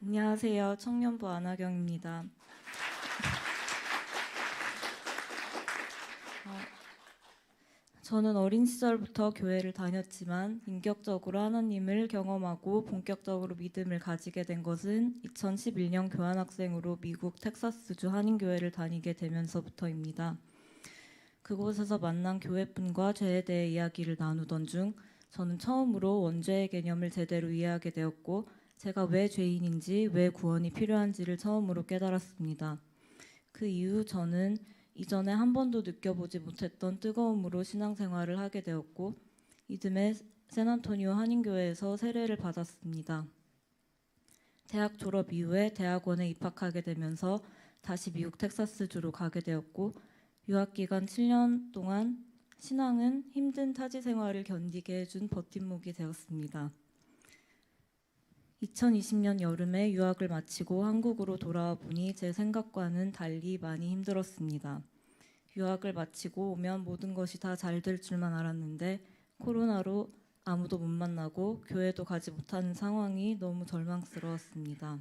안녕하세요. 청년부 안하경입니다. 저는 어린 시절부터 교회를 다녔지만 인격적으로 하나님을 경험하고 본격적으로 믿음을 가지게 된 것은 2011년 교환학생으로 미국 텍사스주 한인교회를 다니게 되면서부터입니다. 그곳에서 만난 교회분과 죄에 대해 이야기를 나누던 중 저는 처음으로 원죄의 개념을 제대로 이해하게 되었고 제가 왜 죄인인지, 왜 구원이 필요한지를 처음으로 깨달았습니다. 그 이후 저는 이전에 한 번도 느껴보지 못했던 뜨거움으로 신앙생활을 하게 되었고 이듬해 샌안토니오 한인교회에서 세례를 받았습니다. 대학 졸업 이후에 대학원에 입학하게 되면서 다시 미국 텍사스주로 가게 되었고 유학기간 7년 동안 신앙은 힘든 타지 생활을 견디게 해준 버팀목이 되었습니다. 2020년 여름에 유학을 마치고 한국으로 돌아와 보니 제 생각과는 달리 많이 힘들었습니다. 유학을 마치고 오면 모든 것이 다 잘 될 줄만 알았는데 코로나로 아무도 못 만나고 교회도 가지 못하는 상황이 너무 절망스러웠습니다.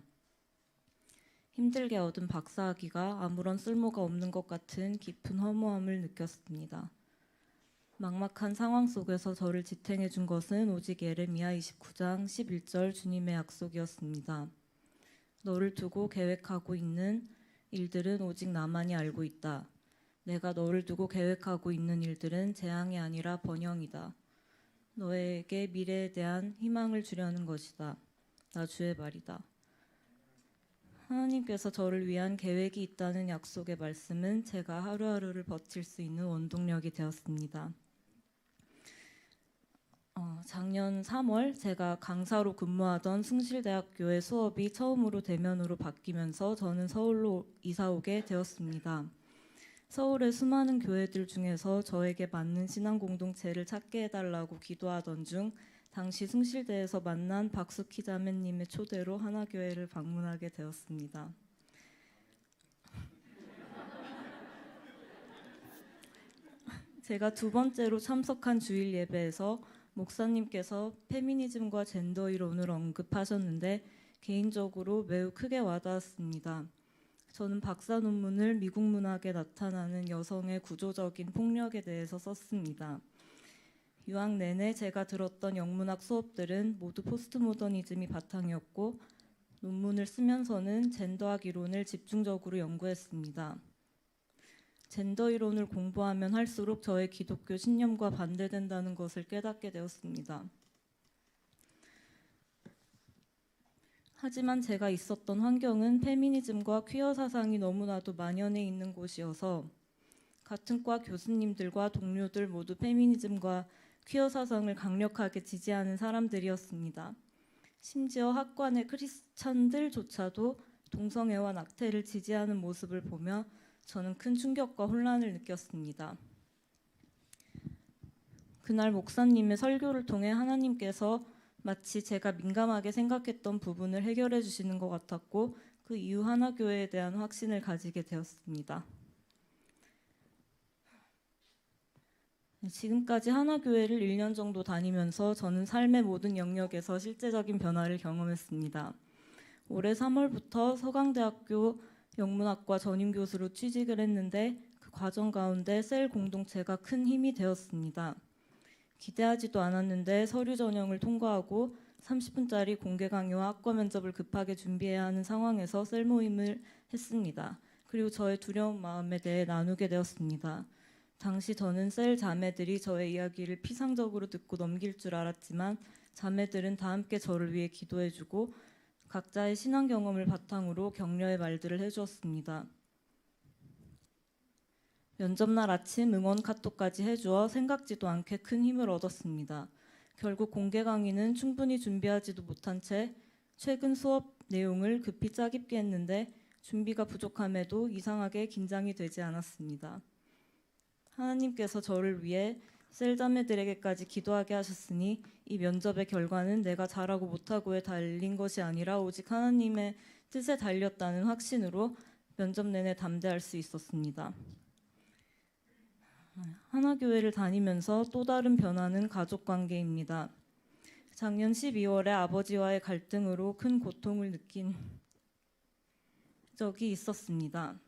힘들게 얻은 박사학위가 아무런 쓸모가 없는 것 같은 깊은 허무함을 느꼈습니다. 막막한 상황 속에서 저를 지탱해 준 것은 오직 예레미야 29장 11절 주님의 약속이었습니다. 너를 두고 계획하고 있는 일들은 오직 나만이 알고 있다. 내가 너를 두고 계획하고 있는 일들은 재앙이 아니라 번영이다. 너에게 미래에 대한 희망을 주려는 것이다. 나 주의 말이다. 하나님께서 저를 위한 계획이 있다는 약속의 말씀은 제가 하루하루를 버틸 수 있는 원동력이 되었습니다. 작년 3월 제가 강사로 근무하던 숭실대학교의 수업이 처음으로 대면으로 바뀌면서 저는 서울로 이사 오게 되었습니다. 서울의 수많은 교회들 중에서 저에게 맞는 신앙 공동체를 찾게 해달라고 기도하던 중 당시 숭실대에서 만난 박숙희 자매님의 초대로 하나교회를 방문하게 되었습니다. 제가 두 번째로 참석한 주일 예배에서 목사님께서 페미니즘과 젠더 이론을 언급하셨는데 개인적으로 매우 크게 와닿았습니다. 저는 박사 논문을 미국 문학에 나타나는 여성의 구조적인 폭력에 대해서 썼습니다. 유학 내내 제가 들었던 영문학 수업들은 모두 포스트모더니즘이 바탕이었고 논문을 쓰면서는 젠더학 이론을 집중적으로 연구했습니다. 젠더 이론을 공부하면 할수록 저의 기독교 신념과 반대된다는 것을 깨닫게 되었습니다. 하지만 제가 있었던 환경은 페미니즘과 퀴어 사상이 너무나도 만연해 있는 곳이어서 같은 과 교수님들과 동료들 모두 페미니즘과 퀴어 사상을 강력하게 지지하는 사람들이었습니다. 심지어 학관의 크리스찬들조차도 동성애와 낙태를 지지하는 모습을 보며 저는 큰 충격과 혼란을 느꼈습니다. 그날 목사님의 설교를 통해 하나님께서 마치 제가 민감하게 생각했던 부분을 해결해 주시는 것 같았고 그 이후 하나교회에 대한 확신을 가지게 되었습니다. 지금까지 하나교회를 1년 정도 다니면서 저는 삶의 모든 영역에서 실제적인 변화를 경험했습니다. 올해 3월부터 서강대학교 영문학과 전임교수로 취직을 했는데 그 과정 가운데 셀 공동체가 큰 힘이 되었습니다. 기대하지도 않았는데 서류 전형을 통과하고 30분짜리 공개 강의와 학과 면접을 급하게 준비해야 하는 상황에서 셀 모임을 했습니다. 그리고 저의 두려운 마음에 대해 나누게 되었습니다. 당시 저는 셀 자매들이 저의 이야기를 피상적으로 듣고 넘길 줄 알았지만 자매들은 다 함께 저를 위해 기도해주고 각자의 신앙 경험을 바탕으로 격려의 말들을 해주었습니다. 면접날 아침 응원 카톡까지 해주어 생각지도 않게 큰 힘을 얻었습니다. 결국 공개 강의는 충분히 준비하지도 못한 채 최근 수업 내용을 급히 짜깁기 했는데 준비가 부족함에도 이상하게 긴장이 되지 않았습니다. 하나님께서 저를 위해 셀자매들에게까지 기도하게 하셨으니 이 면접의 결과는 내가 잘하고 못하고에 달린 것이 아니라 오직 하나님의 뜻에 달렸다는 확신으로 면접 내내 담대할 수 있었습니다. 하나교회를 다니면서 또 다른 변화는 가족관계입니다. 작년 12월에 아버지와의 갈등으로 큰 고통을 느낀 적이 있었습니다.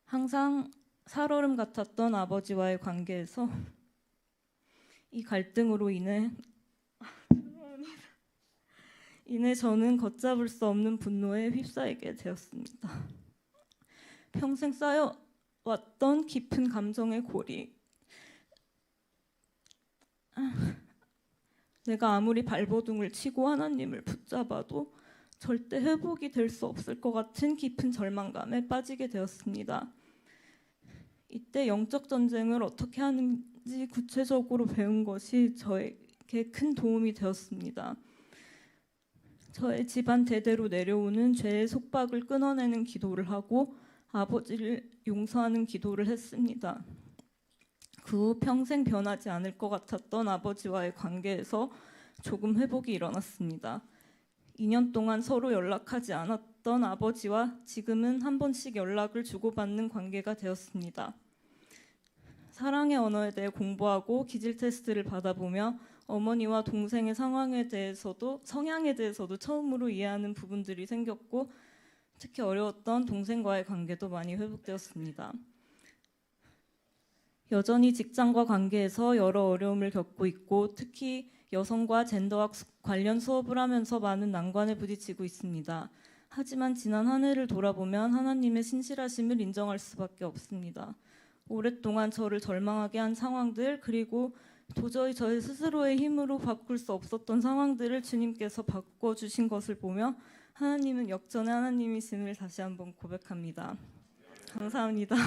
항상 살얼음 같았던 아버지와의 관계에서 이 갈등으로 인해 저는 걷잡을 수 없는 분노에 휩싸이게 되었습니다. 평생 쌓여왔던 깊은 감정의 골이 내가 아무리 발버둥을 치고 하나님을 붙잡아도 절대 회복이 될 수 없을 것 같은 깊은 절망감에 빠지게 되었습니다. 이때 영적 전쟁을 어떻게 하는지 구체적으로 배운 것이 저에게 큰 도움이 되었습니다. 저의 집안 대대로 내려오는 죄의 속박을 끊어내는 기도를 하고 아버지를 용서하는 기도를 했습니다. 그 후 평생 변하지 않을 것 같았던 아버지와의 관계에서 조금 회복이 일어났습니다. 2년 동안 서로 연락하지 않았던 아버지와 지금은 한 번씩 연락을 주고받는 관계가 되었습니다. 사랑의 언어에 대해 공부하고 기질 테스트를 받아보며 어머니와 동생의 성향에 대해서도 처음으로 이해하는 부분들이 생겼고 특히 어려웠던 동생과의 관계도 많이 회복되었습니다. 여전히 직장과 관계에서 여러 어려움을 겪고 있고 특히 여성과 젠더학 관련 수업을 하면서 많은 난관에 부딪히고 있습니다. 하지만 지난 한 해를 돌아보면 하나님의 신실하심을 인정할 수밖에 없습니다. 오랫동안 저를 절망하게 한 상황들 그리고 도저히 저의 스스로의 힘으로 바꿀 수 없었던 상황들을 주님께서 바꿔주신 것을 보며 하나님은 역전의 하나님이심을 다시 한번 고백합니다. 감사합니다.